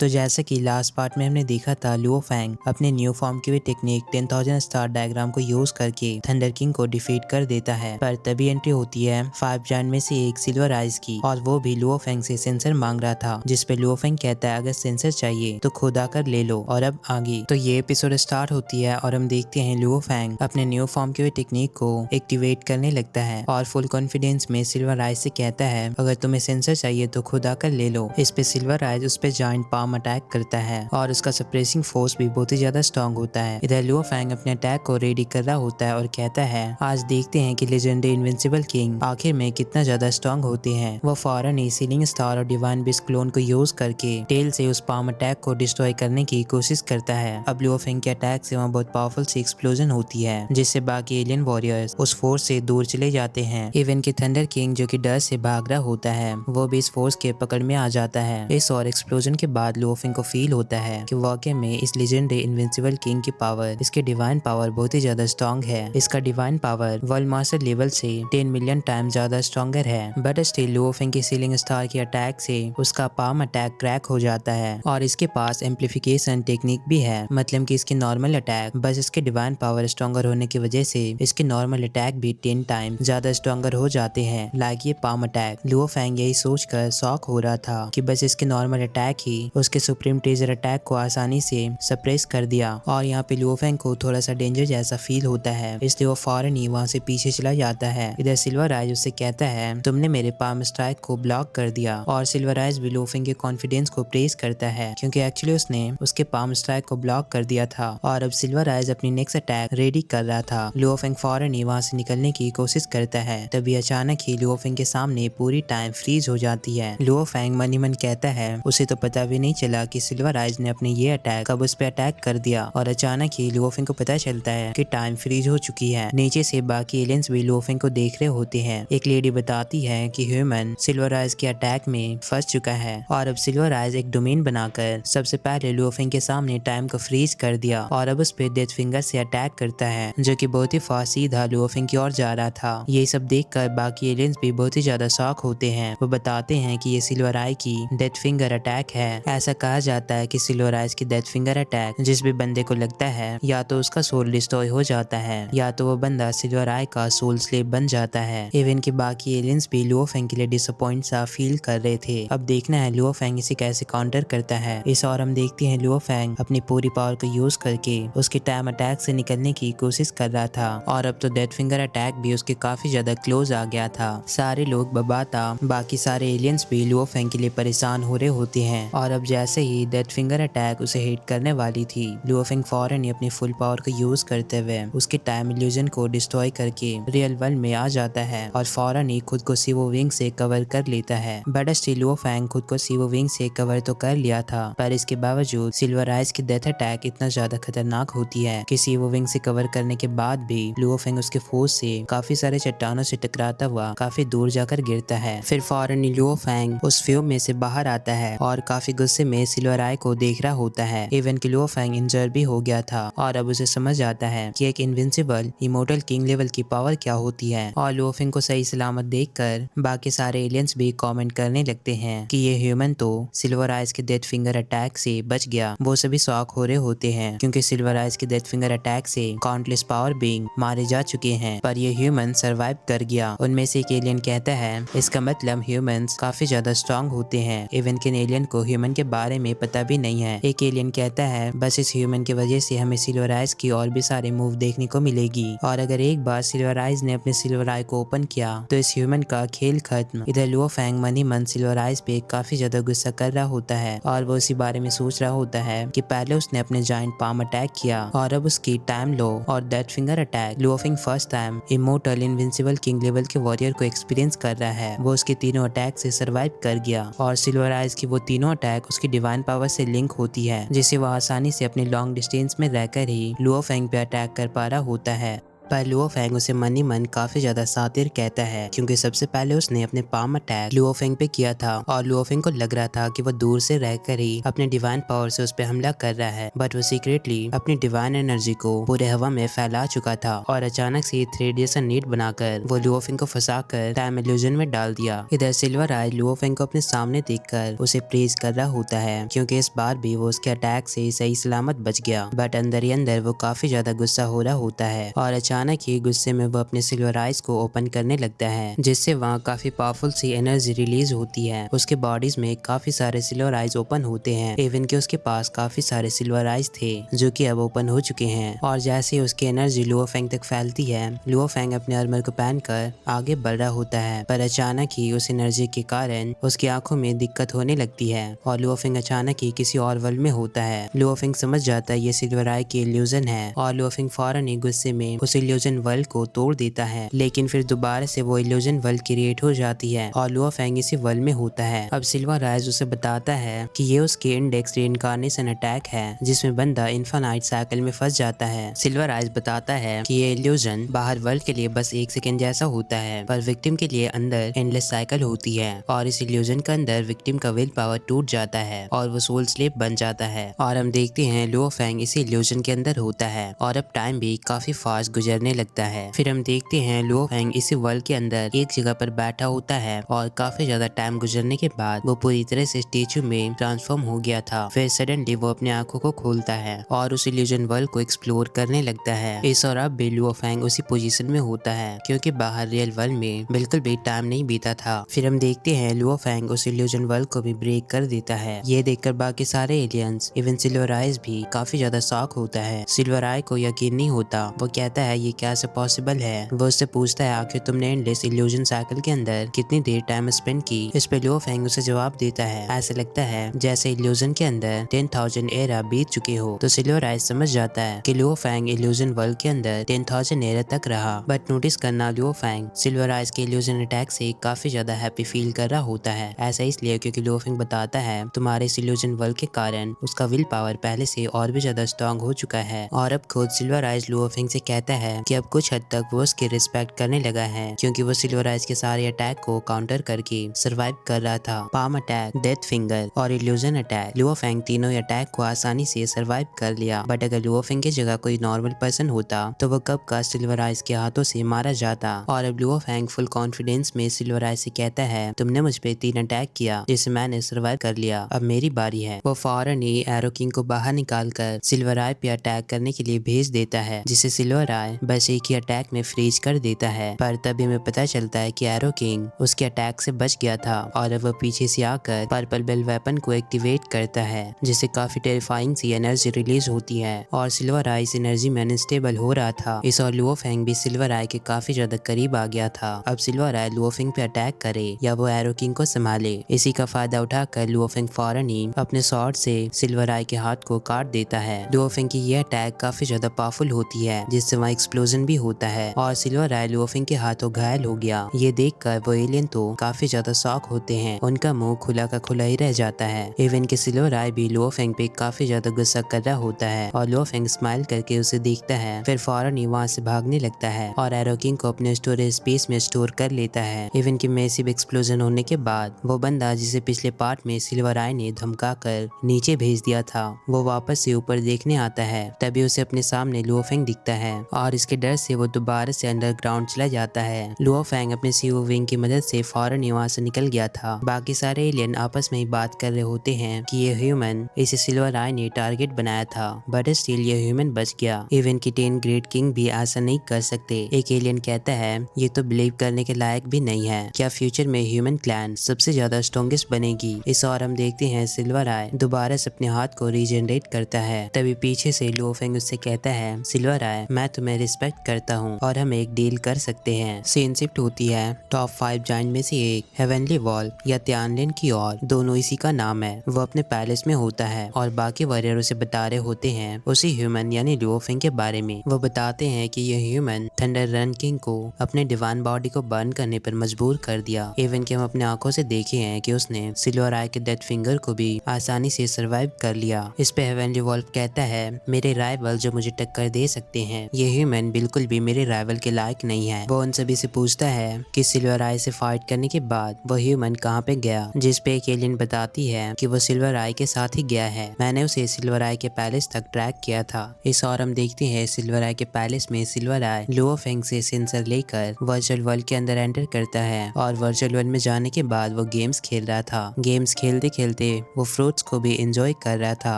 तो जैसा कि लास्ट पार्ट में हमने देखा था, लुओ फैंग अपने न्यू फॉर्म की टेक्निक 10,000 स्टार डायग्राम को यूज करके थंडर किंग को डिफीट कर देता है। पर तभी एंट्री होती है 5 जायंट में से एक सिल्वर आइज की, और वो भी लुओ फैंग से सेंसर मांग रहा था, जिसपे लुओ फैंग कहता है अगर सेंसर चाहिए तो खुद आकर ले लो। और अब आगे तो ये एपिसोड स्टार्ट होती है और हम देखते हैं लुओ फैंग अपने न्यू फॉर्म की टेक्निक को एक्टिवेट करने लगता है और फुल कॉन्फिडेंस में सिल्वर आइज से कहता है अगर तुम्हें सेंसर चाहिए तो खुद आकर ले लो। इस पे सिल्वर आइज उस पे जायंट पाम अटैक करता है और उसका सप्रेसिंग फोर्स भी बहुत ही ज्यादा स्ट्रॉन्ग होता है। इधर लुओ फैंग अपने अटैक को रेडी कर रहा होता है और कहता है आज देखते हैं कि लेजेंडरी इनविंसिबल किंग आखिर में कितना ज्यादा स्ट्रॉन्ग होते हैं। वो फौरन ही सीलिंग स्टार और डिवाइन बिस्ट क्लोन को यूज करके टेल से उस पाम अटैक को डिस्ट्रॉय करने की कोशिश करता है। अब लुओ फैंग के अटैक से वहाँ बहुत पावरफुल सी एक्सप्लोजन होती है, जिससे बाकी एलियन वॉरियर्स उस फोर्स से दूर चले जाते हैं। इवन कि थंडर किंग जो कि डर से भाग रहा होता है वो भी इस फोर्स के पकड़ में आ जाता है। इस और एक्सप्लोजन के बाद लुओ फैंग को फील होता है कि वाकई में इस लेजेंडरी इनविंसिबल किंग की पावर, इसके डिवाइन पावर बहुत ही ज्यादा स्ट्रॉन्ग है। इसका divine power world master level से 10 मिलियन टाइम ज्यादा स्ट्रॉन्गर है। बट स्टिल लुओ फैंग की सीलिंग स्टार की अटैक से उसका पाम अटैक क्रैक हो जाता है और इसके पास एम्पलीफिकेशन टेक्निक भी है, मतलब कि इसकी नॉर्मल अटैक बस इसके डिवाइन पावर स्ट्रॉन्गर होने की वजह से इसके नॉर्मल अटैक भी 10 टाइम ज्यादा स्ट्रॉन्गर हो जाते हैं, लाइक ये पाम अटैक। लुओ फैंग यही सोचकर शॉक हो रहा था कि बस इसके नॉर्मल अटैक ही उसके सुप्रीम टेजर अटैक को आसानी से सप्रेस कर दिया। और यहाँ पे लुओ फैंग को थोड़ा सा डेंजर जैसा फील होता है, इसलिए वो फौरन ही वहाँ से पीछे चला जाता है। इधर सिल्वर आइज उससे कहता है तुमने मेरे पाम स्ट्राइक को ब्लॉक कर दिया, और सिल्वर आइज भी लुओ फैंग के कॉन्फिडेंस को प्रेस करता है क्योंकि एक्चुअली उसने उसके पाम स्ट्राइक को ब्लॉक कर दिया था और अब सिल्वर आइज अपनी नेक्स्ट अटैक रेडी कर रहा था। लुओ फैंग फौरन ही वहाँ से निकलने की कोशिश करता है, तभी अचानक ही लुओ फैंग के सामने पूरी टाइम फ्रीज हो जाती है। लुओ फैंग मन ही मन कहता है उसे तो पता भी नहीं चला कि सिल्वर आइज ने अपने ये अटैक कब उस पे अटैक कर दिया, और अचानक ही लुओ फैंग को पता चलता है कि टाइम फ्रीज हो चुकी है। नीचे से बाकी एलियंस भी लुओ फैंग को देख रहे होते हैं। एक लेडी बताती है कि ह्यूमन सिल्वर आइज के अटैक में फंस चुका है, और अब सिल्वर आइज एक डोमेन बनाकर सबसे पहले लुओ फैंग के सामने टाइम को फ्रीज कर दिया और अब उस पे डेथ फिंगर से अटैक करता है, जो कि बहुत ही फास्ट सीधा लुओ फैंग की ओर जा रहा था। ये सब देखकर बाकी एलियंस भी बहुत ही ज्यादा शॉक होते हैं। वो बताते हैं कि ये सिल्वर आई की डेथ फिंगर अटैक है। ऐसा कहा जाता है कि सिल्वर आइज की डेथ फिंगर अटैक जिस भी बंदे को लगता है या तो उसका सोल डिस्ट्रॉय हो जाता है या तो वो बंदा सिल्वर आई का सोल स्लेव बन जाता है। इवन कि बाकी एलियंस भी लुओ फैंग के लिए डिसअपॉइंट सा फील कर रहे थे। अब देखना है लुओ फैंग इसे कैसे काउंटर करता है। इस और हम देखते हैं लुओ फैंग अपनी पूरी पावर को यूज करके उसके टाइम अटैक से निकलने की कोशिश कर रहा था, और अब तो डेथ फिंगर अटैक भी उसके काफी ज्यादा क्लोज आ गया था। सारे लोग बबाता बाकी सारे एलियंस भी लुओ फैंग के लिए परेशान हो रहे होते हैं, और अब जैसे ही डेथ फिंगर अटैक उसे हिट करने वाली थी, लुओ फैंग फौरन ही अपनी फुल पावर को यूज करते हुए उसके टाइम इल्यूजन को डिस्ट्रॉय करके रियल वर्ल्ड में आ जाता है और फौरन ही खुद को सीवो विंग से कवर कर लेता है। बट स्टिल लुओ फैंग खुद को सीवो विंग से कवर तो कर लिया था, पर इसके बावजूद सिल्वर आइज की डेथ अटैक इतना ज्यादा खतरनाक होती है कि सीवो विंग से कवर करने के बाद भी लुओ फैंग उसके फोर्स से काफी सारे चट्टानों से टकराता हुआ काफी दूर जाकर गिरता है। फिर फौरन ही लुओ फैंग उस फ्यूम में से बाहर आता है और काफी गुस्से में सिल्वर आई को देख रहा होता है। इवन कि लुओ फैंग इंजर भी हो गया था, और अब उसे समझ आता है कि एक इनविंसिबल इमोर्टल किंग लेवल की पावर क्या होती है। और लुओ फैंग को सही सलामत देखकर बाकी सारे एलियंस भी कमेंट करने लगते हैं कि ये ह्यूमन तो सिल्वर आइज के डेथ फिंगर अटैक से बच गया। वो सभी शॉक हो रहे होते हैं क्योंकि सिल्वर आइज के डेथ फिंगर अटैक से काउंटलेस पावर बीइंग मारे जा चुके हैं, पर ये ह्यूमन सर्वाइव कर गया। उनमें से एक एलियन कहता है इसका मतलब ह्यूमंस काफी ज्यादा स्ट्रॉन्ग होते हैं। इवन कि एलियन को ह्यूमन के बारे में पता भी नहीं है। एक एलियन कहता है बस इस ह्यूमन की वजह से हमें सिल्वर आइज की और भी सारे मूव देखने को मिलेगी, और अगर एक बार सिल्वर आइज ने अपने सिल्वर आई को ओपन किया तो इस ह्यूमन का खेल खत्म। इधर लुओ फैंग मन ही मन सिल्वर आइज पे काफी ज्यादा गुस्सा कर रहा होता है, और वो इसी बारे में सोच रहा होता है कि पहले उसने अपने जायंट पाम अटैक किया और अब उसकी टाइम लो और death finger attack. Luo Fang first time immortal invincible king level के वॉरियर को एक्सपीरियंस कर रहा है। वो उसके तीनों अटैक से सर्वाइव कर गया, और सिल्वर आइज की वो तीनों अटैक उसकी डिवाइन पावर से लिंक होती है, जिसे वह आसानी से अपने लॉन्ग डिस्टेंस में रहकर ही लुओ फैंग पे अटैक कर पा रहा होता है। पर लुओ फेंग उसे मन ही मन काफी ज्यादा सातिर कहता है, क्योंकि सबसे पहले उसने अपने पाम अटैक लुओ फेंग पे किया था और लुओ फेंग को लग रहा था कि वो दूर से रहकर ही अपने डिवाइन पावर से उस पे हमला कर रहा है, बट वो सीक्रेटली अपनी डिवाइन एनर्जी को पूरे हवा में फैला चुका था और अचानक से थ्रेड जैसा नेट बनाकर वो लुओ फेंग को फंसाकर टाइम इल्यूजन में डाल दिया। इधर सिल्वर आई लुओ फेंग को अपने सामने देखकर उसे प्रेज कर रहा होता है, क्योंकि इस बार भी वो उसके अटैक से सही सलामत बच गया, बट अंदर ही अंदर वो काफी ज्यादा गुस्सा हो रहा होता है और अचानक ही गुस्से में वो अपने सिल्वर आइज को ओपन करने लगता है, जिससे वहाँ काफी पावरफुल सी एनर्जी रिलीज होती है। उसके बॉडीज में काफी सारे सिल्वर आइज ओपन होते हैं, इवन कि उसके पास काफी सारे सिल्वर आइज थे जो कि अब ओपन हो चुके हैं और जैसे ही उसकी एनर्जी लुओ फेंग तक फैलती है, लुओ फेंग अपने आर्मर को पहनकर आगे बढ़ रहा होता है, पर अचानक ही उस एनर्जी के कारण उसकी आंखों में दिक्कत होने लगती है और लुओ फेंग अचानक ही किसी और वर्ल्ड में होता है। लुओ फेंग समझ जाता है ये सिल्वर आई की इल्यूजन है और लुओ फेंग फौरन ही गुस्से में उस इल्यूजन वर्ल्ड को तोड़ देता है, लेकिन फिर दोबारा से वो इल्यूजन वर्ल्ड क्रिएट हो जाती है और लुओ फेंग इसी वर्ल्ड में होता है। अब सिल्वर आइज उसे बताता है कि ये उसके इंडेक्स रीइंकार्नेशन अटैक है, जिसमें बंदा इन्फिनाइट साइकिल में फंस जाता है। सिल्वर आइज बताता है कि ये इल्यूजन बाहर वर्ल्ड के लिए बस 1 सेकंड जैसा होता है, पर विक्टिम के लिए अंदर एंडलेस साइकिल होती है और इस इल्यूजन के अंदर विक्टिम का विल पावर टूट जाता है और वो सोल स्लेव बन जाता है और हम देखते हैं लुओ फेंग इसी इल्यूजन के अंदर होता है और अब टाइम भी काफी फास्ट गुजरने लगता है। फिर हम देखते हैं लुओ फेंग इसी वर्ल्ड के अंदर एक जगह पर बैठा होता है और काफी ज्यादा टाइम गुजरने के बाद वो पूरी तरह से स्टेचू में ट्रांसफॉर्म हो गया था। फिर सडनली वो अपने आंखों को खोलता है और उस इल्यूजन वर्ल्ड को एक्सप्लोर करने लगता है। इस और अब भी लुओ फेंग उसी पोजीशन में होता है, क्योंकि बाहर रियल वर्ल्ड में बिल्कुल भी टाइम नहीं बीता था। फिर हम देखते हैं लुओ फेंग उस इल्यूजन वर्ल्ड को भी ब्रेक कर देता है। ये देखकर बाकी सारे एलियंस इवन सिल्वर आइज भी काफी ज्यादा शॉक होता है। सिल्वर आई को यकीन नहीं होता, वो कहता है ये कैसे पॉसिबल है। वो उससे पूछता है आखिर तुमने एंडलेस इल्यूजन साइकिल के अंदर कितनी देर टाइम स्पेंड की। इस पे लुओ फेंग उसे जवाब देता है ऐसे लगता है जैसे इल्यूजन के अंदर 10,000 एरा बीत चुके हो। तो सिल्वर आइज समझ जाता है कि लुओ फेंग इल्यूजन वर्ल्ड के अंदर 10,000 एरा तक रहा, बट नोटिस करना लुओ फेंग सिल्वर आइज के इल्यूजन अटैक से काफी ज्यादा हैप्पी फील कर रहा होता है। ऐसा इसलिए क्योंकि लुओ फेंग बताता है तुम्हारे इस इल्यूजन वर्ल्ड के कारण उसका विल पावर पहले से और भी ज्यादा स्ट्रॉन्ग हो चुका है और अब खुद सिल्वर आइज लुओ फेंग से कहता है कि अब कुछ हद तक वो उसकी रिस्पेक्ट करने लगा है, क्योंकि वो सिल्वर आइज के सारे अटैक को काउंटर करके सर्वाइव कर रहा था। पाम अटैक, डेथ फिंगर और इल्यूजन अटैक, लुओ फेंग तीनों अटैक को आसानी से सर्वाइव कर लिया, बट अगर लुओ फेंग की जगह कोई नॉर्मल पर्सन होता तो वो कब का सिल्वर आइज के हाथों से मारा जाता। और अब लुओ फेंग फुल कॉन्फिडेंस में सिल्वर आइज से कहता है तुमने मुझ पे 3 अटैक किया जिसे मैंने सर्वाइव कर लिया, अब मेरी बारी है। वो फौरन ही एरो किंग को बाहर निकाल कर सिल्वर आई पे अटैक करने के लिए भेज देता है, जिसे सिल्वर आई बस एक ही अटैक में फ्रीज कर देता है। पर तभी हमें पता चलता है कि एरो किंग उसके अटैक से बच गया था और अब वो पीछे से आकर पर्पल बेल वेपन को एक्टिवेट करता है, जिससे काफी टेरिफाइंग सी एनर्जी रिलीज होती है और सिल्वर आई इस एनर्जी में अनस्टेबल हो रहा था। इस और लुओ फेंग भी सिल्वर आई के काफी ज्यादा करीब आ गया था। अब सिल्वर आई लुओ फेंग पे अटैक करे या वो एरो किंग को संभाले, इसी का फायदा उठाकर लुओ फेंग फौरन ही अपने स्वॉर्ड से सिल्वर आई के हाथ को काट देता है। लुओ फेंग की ये अटैक काफी ज्यादा पावरफुल होती है, जिससे वहाँ एक्सप्लोजन भी होता है और सिल्वर आई लुओ फेंग के हाथों घायल हो गया। ये देखकर वो एलियन तो काफी ज्यादा शॉक होते हैं, उनका मुंह खुला का खुला ही रह जाता है। इवन के सिल्वर आई भी लुओ फेंग पे काफी ज्यादा गुस्सा कर रहा होता है और लुओ फेंग स्माइल करके उसे देखता है, फिर फौरन ही वहाँ से भागने लगता है और एरो किंग को अपने स्टोरेज स्पेस में स्टोर कर लेता है। इवन की मैसिव एक्सप्लोजन होने के बाद वो बंदा जिसे पिछले पार्ट में सिल्वर आई ने धमका कर नीचे भेज दिया था, वो वापस से ऊपर देखने आता है। तभी उसे अपने सामने लुओ फेंग दिखता है और इसके डर से वो दोबारा से अंडरग्राउंड चला जाता है। लुओ फेंग अपने सीओ विंग की मदद से फौरन ही वहाँ से निकल गया था। बाकी सारे एलियन आपस में ही बात कर रहे होते हैं कि ये ह्यूमन इसे सिल्वर आई ने टारगेट बनाया था, बट स्टिल ये ह्यूमन बच गया। इवन की 10 ग्रेट किंग भी ऐसा नहीं कर सकते। एक एलियन कहता है ये तो बिलीव करने के लायक भी नहीं है, क्या फ्यूचर में ह्यूमन क्लैन सबसे ज्यादा स्ट्रॉन्गेस्ट बनेगी। इस और हम देखते हैं सिल्वर आई दोबारा से अपने हाथ को रीजनरेट करता है। तभी पीछे से लुओ फेंग उससे कहता है सिल्वर आई मैं तुम्हें रिस्पेक्ट करता हूँ और हम एक डील कर सकते हैं। सीन शिफ्ट होती है टॉप 5 जायंट में से एक हेवनली वॉल या त्यानलिन की ओर, दोनों इसी का नाम है। वो अपने पैलेस में होता है और बाकी वॉरियर उसे बता रहे होते हैं उसी ह्यूमन यानी लुओ फेंग के बारे में। वो बताते हैं कि ये ह्यूमन थंडर रन किंग को अपने डिवाइन बॉडी को बर्न करने पर मजबूर कर दिया। इवन कि हम अपने आंखों से देखे हैं कि उसने सिल्वर आई के डेथ फिंगर को भी आसानी से सर्वाइव कर लिया। इस पे हेवनली वॉल्फ कहता है मेरे राइवल जो मुझे टक्कर दे सकते हैं ये ह्यूमन ह्यूमन बिल्कुल भी मेरे राइवल के लायक नहीं है। वो उन सभी से पूछता है कि सिल्वर आई से फाइट करने के बाद वो ह्यूमन कहाँ पे गया, जिस पे एक एलियन बताती है कि वो सिल्वर आई के साथ ही गया है। मैंने उसे सिल्वर आई के पैलेस तक ट्रैक किया था। इस और हम देखते हैं सिल्वर आई के पैलेस में सिल्वर आई लुओ फेंग से सेंसर लेकर वर्चुअल वर्ल्ड के अंदर एंटर करता है और वर्चुअल वर्ल्ड में जाने के बाद वो गेम्स खेल रहा था। गेम्स खेलते खेलते वो फ्रूट्स को भी एंजॉय कर रहा था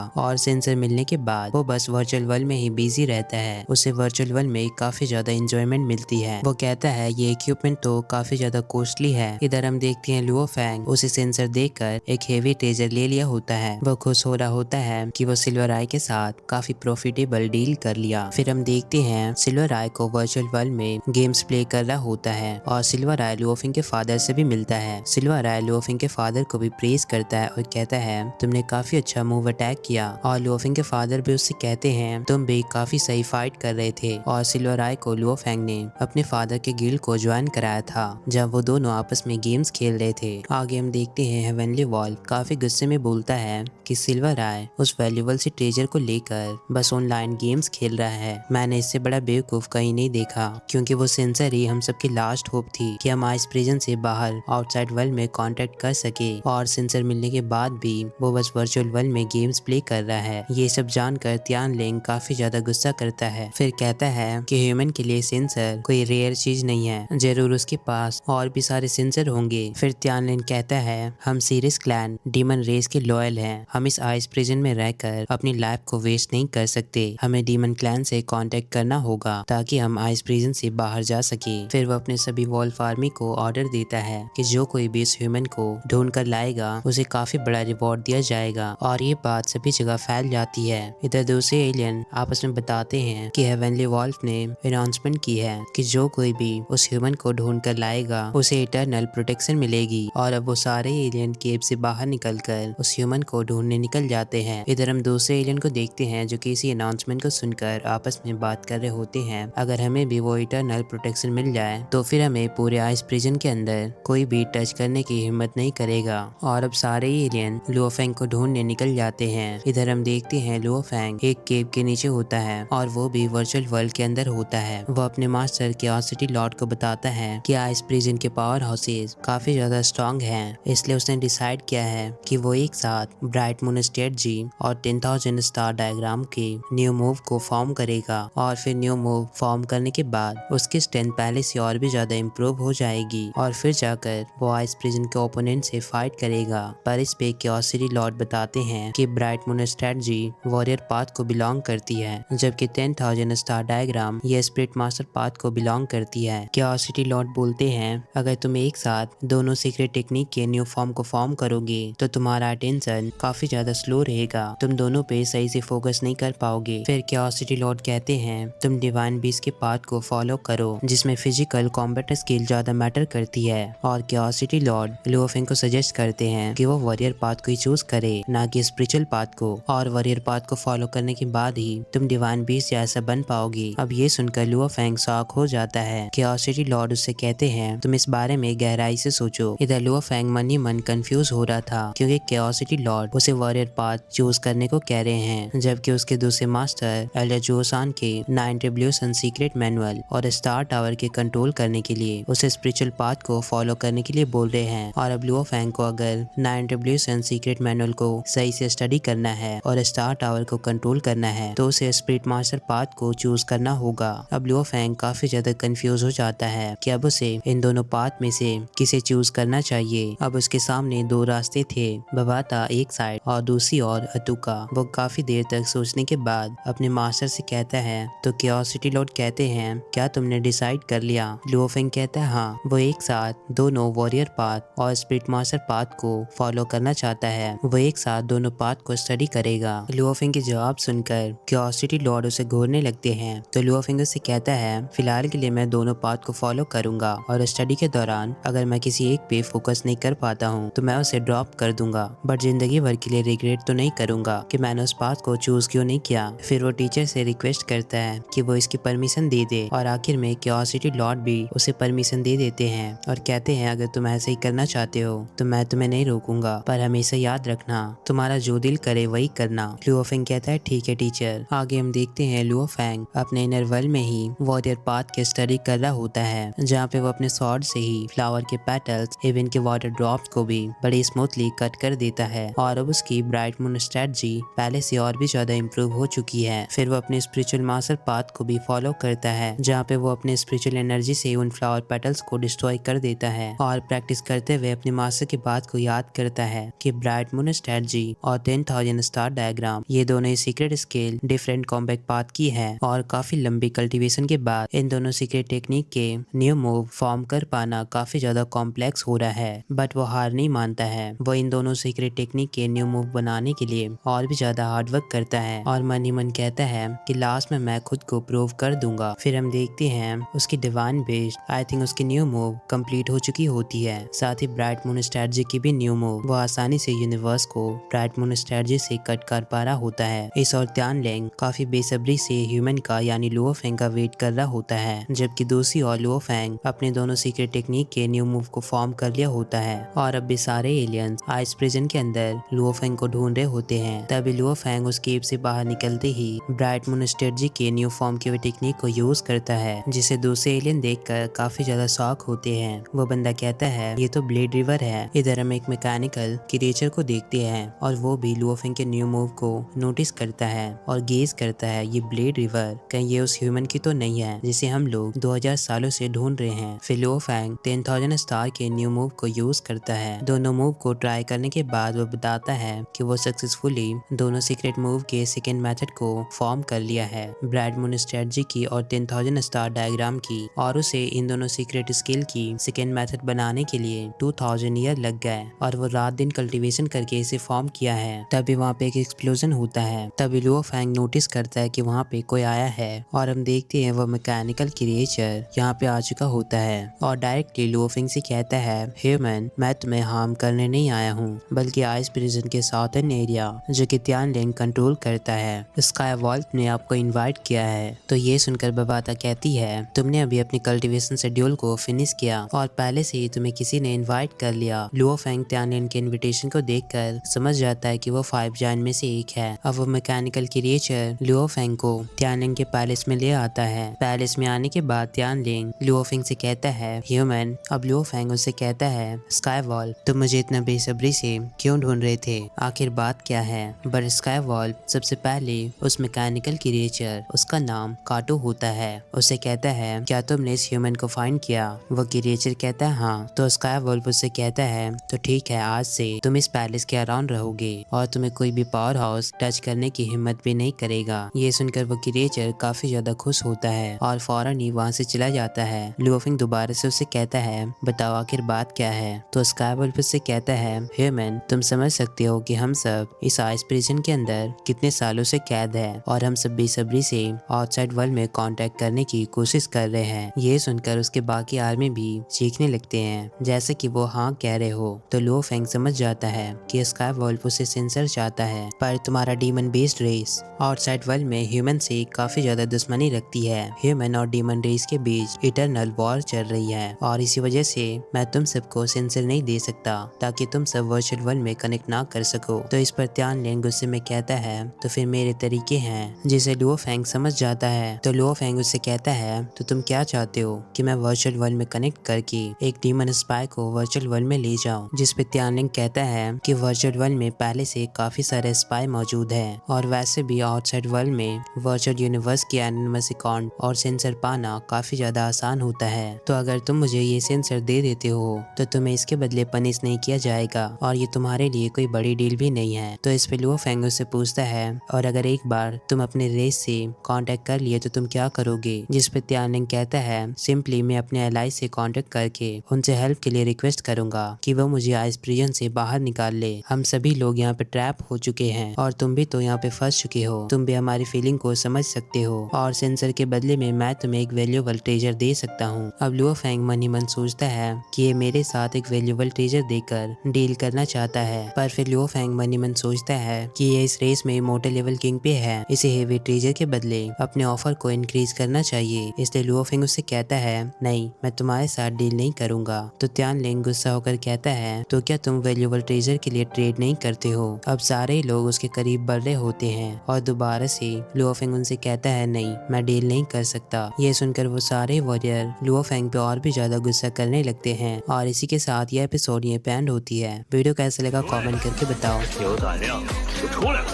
और सेंसर मिलने के बाद वो बस वर्चुअल वर्ल्ड में ही बिजी रहता है। उसे वर्चुअल वर्ल्ड में काफी ज्यादा एंजॉयमेंट मिलती है। वो कहता है ये इक्विपमेंट तो काफी ज्यादा कॉस्टली है। इधर हम देखते हैं लुओ फेंग उसे सेंसर देखकर एक हेवी ट्रेजर ले लिया होता है। वो खुश हो रहा होता है कि वो सिल्वर आई के साथ काफी प्रॉफिटेबल डील कर लिया। फिर हम देखते हैं सिल्वर आई को वर्चुअल वर्ल्ड में गेम्स प्ले कर रहा होता है और सिल्वर आई लुओ फेंग के फादर से भी मिलता है। सिल्वर आई लुओ फेंग के फादर को भी प्रेज करता है और कहता है तुमने काफी अच्छा मूव अटैक किया। और लुओ फेंग के फादर भी उससे कहते हैं तुम भी काफी सही फाइट कर रहे थे। और सिल्वर आई को लुओ फेंग ने अपने फादर के गिल्ड को ज्वाइन कराया था जब वो दोनों आपस में गेम्स खेल रहे थे। आगे हम देखते हैं हेवनली वॉल्फ काफी गुस्से में बोलता है कि सिल्वर आई उस वैल्यूबल से ट्रेजर को लेकर बस ऑनलाइन गेम्स खेल रहा है। मैंने इससे बड़ा बेवकूफ कहीं नहीं देखा, क्योंकि वो सेंसर ही हम सबकी लास्ट होप थी कि हम आइस प्रिजन से बाहर आउटसाइड वर्ल्ड में कांटेक्ट कर सके। और सेंसर मिलने के बाद भी वो बस वर्चुअल वर्ल्ड में गेम्स प्ले कर रहा है। ये सब जानकर तियान लेंग काफी ज्यादा गुस्सा करता है। फिर कहता है कि ह्यूमन के लिए सेंसर कोई रेयर चीज नहीं है, जरूर उसके पास और भी सारे सेंसर होंगे। फिर तियान लेंग कहता है हम सीरियस क्लैन डीमन रेस के लॉयल हैं। हम इस आइस प्रिजन में रहकर अपनी लाइफ को वेस्ट नहीं कर सकते। हमें डीमन क्लैन से कांटेक्ट करना होगा ताकि हम आइस प्रिजन से बाहर जा सके। फिर वो अपने सभी वॉल्फ आर्मी को ऑर्डर देता है कि जो कोई भी इस ह्यूमन को ढूंढ कर लाएगा उसे काफी बड़ा रिवॉर्ड दिया जाएगा। और ये बात सभी जगह फैल जाती है। इधर दूसरे एलियन आपस में बताते हैं कि हेवनली वॉल्फ ने अनाउंसमेंट की है कि जो कोई भी उस ह्यूमन को ढूंढ कर लाएगा उसे इटर्नल प्रोटेक्शन मिलेगी। और अब वो सारे एलियन केव से बाहर निकलकर उस ह्यूमन को ढूंढने निकल जाते हैं। इधर हम दूसरे एलियन को देखते हैं जो कि इसी अनाउंसमेंट को सुनकर आपस में बात कर रहे होते हैं। अगर हमें भी वो इटर्नल प्रोटेक्शन मिल जाए तो फिर हमें पूरे आइस प्रिजन के अंदर कोई भी टच करने की हिम्मत नहीं करेगा। और अब सारे एलियन लुओ फेंग को ढूंढने निकल जाते हैं। इधर हम देखते हैं लुओ फेंग एक केव के नीचे होता है और वो भी वर्चुअल वर्ल्ड के अंदर होता है। वो अपने मास्टर क्यूरियोसिटी लॉर्ड को बताता है कि आइस प्रिजन के पावर हाउसेस काफी ज्यादा स्ट्रांग हैं, इसलिए उसने डिसाइड किया है कि वो एक साथ ब्राइट मून स्ट्रेटजी और 10,000 स्टार डायग्राम के न्यू मूव को फॉर्म करेगा। और फिर न्यू मूव फॉर्म करने के बाद उसकी स्ट्रेंथ पहले से और भी ज्यादा इम्प्रूव हो जाएगी और फिर जाकर वो आइस प्रिजन के ओपोनेंट से फाइट करेगा। पर इस पे क्यूरियोसिटी लॉर्ड बताते हैं कि bright moon strategy warrior path को बिलोंग करती है, जबकि 10,000 स्टार डायग्राम ये स्पिरिट मास्टर पाथ को बिलोंग करती है। क्यूरियोसिटी लॉर्ड बोलते हैं अगर तुम एक साथ दोनों सीक्रेट टेक्निक के न्यू फॉर्म को फॉर्म करोगे तो तुम्हारा अटेंशन काफी ज्यादा स्लो रहेगा, तुम दोनों पे सही से फोकस नहीं कर पाओगे। फिर क्यूरियोसिटी लॉर्ड कहते हैं तुम डिवाइन बीस्ट के पाथ को फॉलो करो जिसमें फिजिकल कॉम्बैट स्किल ज्यादा मैटर करती है। और क्यूरियोसिटी लॉर्ड लुओ फेंग को सजेस्ट करते हैं कि वो वॉरियर पाथ को ही चूज करे, ना कि स्पिरिचुअल पाथ को। और वॉरियर पाथ को फॉलो करने के बाद ही तुम डिवाइन बीस्ट जैसा बन पाओगे। अब ये सुनकर लुओ फेंग शॉक हो जाता है। क्यूरियोसिटी लॉर्ड उससे कहते हैं तुम इस बारे में गहराई से सोचो। इधर लुओ फेंग मन ही मन कंफ्यूज हो रहा था क्योंकि क्यूरियोसिटी लॉर्ड उसे वॉरियर पाथ चूज करने को कह रहे हैं, जबकि उसके दूसरे मास्टर एल्डर जोसान के 9 रेवोल्यूशन सीक्रेट मैनुअल और स्टार टावर के कंट्रोल करने के लिए उसे स्पिरिचुअल पाथ को फॉलो करने के लिए बोल रहे हैं। और अब लुओ फेंग को अगर 9 रेवोल्यूशन सीक्रेट मैनुअल को सही से स्टडी करना है और स्टार टावर को कंट्रोल करना है तो उसे स्पिरिट मास्टर पाथ को चूज करना होगा। अब लुओ फेंग काफी ज्यादा कंफ्यूज हो जाता है कि अब उसे इन दोनों पाथ में से किसे चूज करना चाहिए। अब उसके सामने दो रास्ते थे, बबाता एक साइड और दूसरी ओर अतुका। वो काफी देर तक सोचने के बाद अपने मास्टर से कहता है तो क्यूरियोसिटी लॉर्ड कहते हैं क्या तुमने डिसाइड कर लिया? लुओ फेंग कहता है हाँ, वो एक साथ दोनों वॉरियर पाथ और स्पिरिट मास्टर पाथ को फॉलो करना चाहता है। वो एक साथ दोनों पाथ को स्टडी करेगा। लुओ फेंग के जवाब सुनकर क्यूरियोसिटी लॉर्ड उसे घूरने लगते हैं तो लुओ फेंग उससे कहता है फिलहाल के लिए मैं दोनों पाथ को फॉलो करूंगा और स्टडी के दौरान अगर मैं किसी एक पे फोकस नहीं कर पाता हूँ तो मैं उसे ड्रॉप कर दूंगा, बट जिंदगी भर के लिए रिग्रेट तो नहीं करूंगा कि मैंने उस पाथ को चूज क्यों नहीं किया। फिर वो टीचर से रिक्वेस्ट करता है कि वो इसकी परमिशन दे दे और आखिर में क्यूरियोसिटी लॉर्ड भी उसे परमिशन दे देते हैं और कहते हैं अगर तुम ऐसे ही करना चाहते हो तो मैं तुम्हें नहीं रोकूंगा, पर हमेशा याद रखना तुम्हारा जो दिल करे वही करना। लुओ फेंग कहता है ठीक है टीचर। आगे हम देखते हैं लुओ फेंग अपने इनर वर्ल्ड में ही वॉरियर पाथ के स्टडी कर रहा होता है, जहाँ पे वो अपने स्वॉर्ड से ही फ्लावर के पेटल्स इवन के वाटर ड्रॉप्स को भी बड़ी स्मूथली कट कर देता है। और अब उसकी ब्राइट मून स्ट्रेटजी पहले से और भी ज्यादा इम्प्रूव हो चुकी है। फिर वो अपने स्पिरिचुअल मास्टर पाथ को भी फॉलो करता है, जहाँ पे वो अपने स्पिरिचुअल एनर्जी से उन फ्लावर पेटल्स को डिस्ट्रॉय कर देता है और प्रैक्टिस करते हुए अपने मास्टर की बात को याद करता है कि ब्राइट मून स्ट्रेटजी और 10,000 स्टार डायग्राम ये दोनों secret scale different combat path की है। और काफी लंबी कल्टीवेशन के बाद इन दोनों सीक्रेट टेक्निक के न्यू मूव फॉर्म कर पाना काफी ज्यादा कॉम्प्लेक्स हो रहा है, बट वो हार नहीं मानता है। वो इन दोनों सीक्रेट टेक्निक के न्यू मूव बनाने के लिए और भी ज्यादा हार्डवर्क करता है और मन ही मन कहता है कि लास्ट में मैं खुद को प्रूव कर दूंगा। फिर हम देखते हैं उसकी डिवाइन बेस्ड आई थिंक उसकी न्यू मूव कंप्लीट हो चुकी होती है। साथ ही ब्राइट मून स्ट्रेटजी की भी न्यू मूव वो आसानी से यूनिवर्स को ब्राइट मून स्ट्रेटजी से कट कर पा रहा होता है। इस और त्यान लेंग काफी बेसब्री से ह्यूमन का यानी लुओ फेंग का वेट कर रहा होता है, जबकि दूसरी ओर लुओ फेंग अपने दोनों सीक्रेट टेक्निक के न्यू मूव को फॉर्म कर लिया होता है। और अब भी सारे एलियंस आइस प्रिजन के अंदर लुओ फेंग को ढूंढ रहे होते हैं। तभी लुओ फेंग उस केव से बाहर निकलते ही ब्राइट मून स्ट्रेटजी के न्यू फॉर्म की टेक्निक को यूज करता है, जिसे दूसरे एलियन देखकर काफी ज्यादा शॉक होते हैं। वो बंदा कहता है ये तो ब्लेड रिवर है। इधर हम एक मैकेनिकल क्रिएचर को देखते हैं और वो भी लुओ फेंग के न्यू मूव को नोटिस करता है और गेज करता है ये ब्लेड रिवर कहीं ये उस ह्यूमन की तो नहीं है जिसे हम लोग 2000 सालों से ढूंढ रहे हैं। फिर लुओ फेंग 10,000 स्टार के न्यू मूव को यूज करता है। दोनों मूव को ट्राई करने के बाद वो बताता है कि वो सक्सेसफुली दोनों सीक्रेट मूव के सेकेंड मेथड को फॉर्म कर लिया है, ब्राइट मून स्ट्रेटजी की और 10,000 स्टार डायग्राम की। और उसे इन दोनों सीक्रेट स्किल की सेकेंड मेथड बनाने के लिए 2000 ईयर लग गए और वो रात दिन कल्टीवेशन करके इसे फॉर्म किया है। तभी वहाँ पे एक एक्सप्लोजन होता है। तभी लुओ फेंग नोटिस करता है कि वहाँ पे कोई आया है और हम देखते हैं वो मैकेनिकल क्रिएचर यहाँ पे आ चुका होता है और डायरेक्टली लुओ फेंग से कहता है ह्यूमन मैं तुम्हें हार्म करने नहीं आया हूँ, बल्कि आइस प्रिजन के साउथर्न एरिया जो कि त्यान लेंग कंट्रोल करता है स्काई वॉल्ट ने आपको इन्वाइट किया है। तो ये सुनकर बबाता कहती है तुमने अभी अपनी कल्टीवेशन शेड्यूल को फिनिश किया और पहले से ही तुम्हें किसी ने इन्वाइट कर लिया। लुओ फेंग त्यान लेंग के इन्विटेशन को देखकर समझ जाता है कि वो 5 जायंट में से एक है। अब वो मैकेनिकल क्रिएचर लुओ फेंग को त्यान लेंग के पैलेस में ले आता है। पैलेस में आने के बाद त्यान लेंग लुओ फेंग से कहता है ह्यूमन। अब लुओ फेंग उससे कहता है स्काई वॉल तुम मुझे इतना बेसब्री से क्यों ढूंढ रहे थे, आखिर बात क्या है। बट स्काई वॉल सबसे पहले उस मैकेनिकल क्रिएचर उसका नाम काटो होता है उसे कहता है क्या तुमने इस ह्यूमन को फाइंड किया। वो क्रिएचर कहता है हाँ। तो स्काई वॉल उससे कहता है तो ठीक है आज से तुम इस पैलेस के अराउंड रहोगे और तुम्हें कोई भी पावर हाउस टच करने की हिम्मत भी नहीं करेगा। ये सुनकर वो क्रिएचर काफी ज्यादा खुश होता है और फौरन ही वहाँ से चला जाता है। लुओ फेंग दोबारा से उसे कहता है बताओ आखिर बात क्या है। तो स्काई वॉल उससे कहता है ह्यूमन तुम समझ सकते हो कि हम सब इस आइस प्रिजन के अंदर कितने सालों से कैद है और हम सब बेसब्री से आउटसाइड वर्ल्ड में कांटेक्ट करने की कोशिश कर रहे हैं। ये सुनकर उसके बाकी आर्मी भी चीखने लगते हैं जैसे कि वो हाँ कह रहे हो। तो लुओ फेंग समझ जाता है कि स्काई वॉल्फ उसे सेंसर चाहता है, पर तुम्हारा demon based race outside world में ह्यूमन से काफी ज्यादा दुश्मनी रखती है। ह्यूमन और डीमन रेस के बीच इटरनल वॉर चल रही है और इसी वजह से मैं तुम सबको सेंसर नहीं दे सकता ताकि तुम सब वर्चुअल वर्ल्ड में कनेक्ट ना कर सको। तो इस पर त्यान लेंग गुस्से में कहता है तो फिर मेरे तरीके हैं, जिसे लुओ फेंग समझ जाता है। तो लुओ फेंग उससे कहता है तो तुम क्या चाहते हो कि मैं वर्चुअल वर्ल्ड में कनेक्ट करके एक डीमन स्पाई को वर्चुअल वर्ल्ड में ले जाऊं। जिस पे त्यान लेंग कहता है कि वर्चुअल वर्ल्ड में पहले से काफी सारे स्पाई मौजूद हैं और वैसे भी आउटसाइड वर्ल्ड में वर्चुअल यूनिवर्स की एनोनिमस अकाउंट और सेंसर पाना काफी ज्यादा आसान होता है। तो अगर तुम मुझे ये सेंसर दे देते हो तो तुम्हें इसके बदले पनिश नहीं किया जाएगा और ये तुम्हारे लिए कोई बड़ी डील भी नहीं है। तो इस पे लुओ फेंग उससे पूछता है और अगर एक बार तुम अपने रेस से कांटेक्ट कर लिए तो तुम क्या करोगे। जिस पे त्यान लेंग कहता है सिंपली मैं अपने एलाई से कांटेक्ट करके उनसे हेल्प के लिए रिक्वेस्ट करूंगा कि वो मुझे आइस प्रिजन से बाहर निकाल ले। हम सभी लोग यहाँ पे ट्रैप हो चुके हैं और तुम भी तो यहाँ पे फंस चुके हो। तुम भी हमारी फीलिंग को समझ सकते हो और सेंसर के बदले में मैं तुम्हें एक वैल्यूएबल ट्रेजर दे सकता हूँ। अब लुओ फेंग मन ही मन सोचता है कि ये मेरे साथ एक वैल्यूएबल ट्रेजर देकर डील करना चाहता है, पर फिर लुओ फेंग मन ही मन सोचता है कि ये इस रेस में इमोर्टल लेवल किंग पे है, इसे हेवी ट्रेजर के बदले अपने ऑफर को इंक्रीज करना चाहिए। इसलिए लुओ फेंग उससे कहता है नहीं मैं तुम्हारे साथ डील नहीं करूंगा। तो त्यान लेंग गुस्सा होकर कहता है तो क्या तुम वैल्यूएबल ट्रेजर के लिए ट्रेड नहीं करते हो। अब सारे लोग उसके करीब बढ़ रहे होते हैं और दोबारा से लुओ फेंग उनसे कहता है नहीं, मैं डील नहीं कर सकता। ये सुनकर वो सारे वॉरियर लुओ फेंग पे और भी ज्यादा गुस्सा करने लगते हैं और इसी के साथ ये एपिसोड ये एंड होती है। वीडियो कैसा लगा कमेंट करके बताओ। 有胆量就出来吧！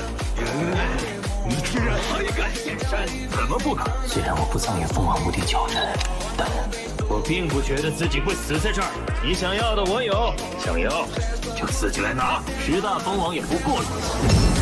你居然还敢现身，怎么不可？虽然我不参与凤凰无敌挑战，但我并不觉得自己会死在这儿。你想要的我有，想要就自己来拿。十大蜂王也不过如此。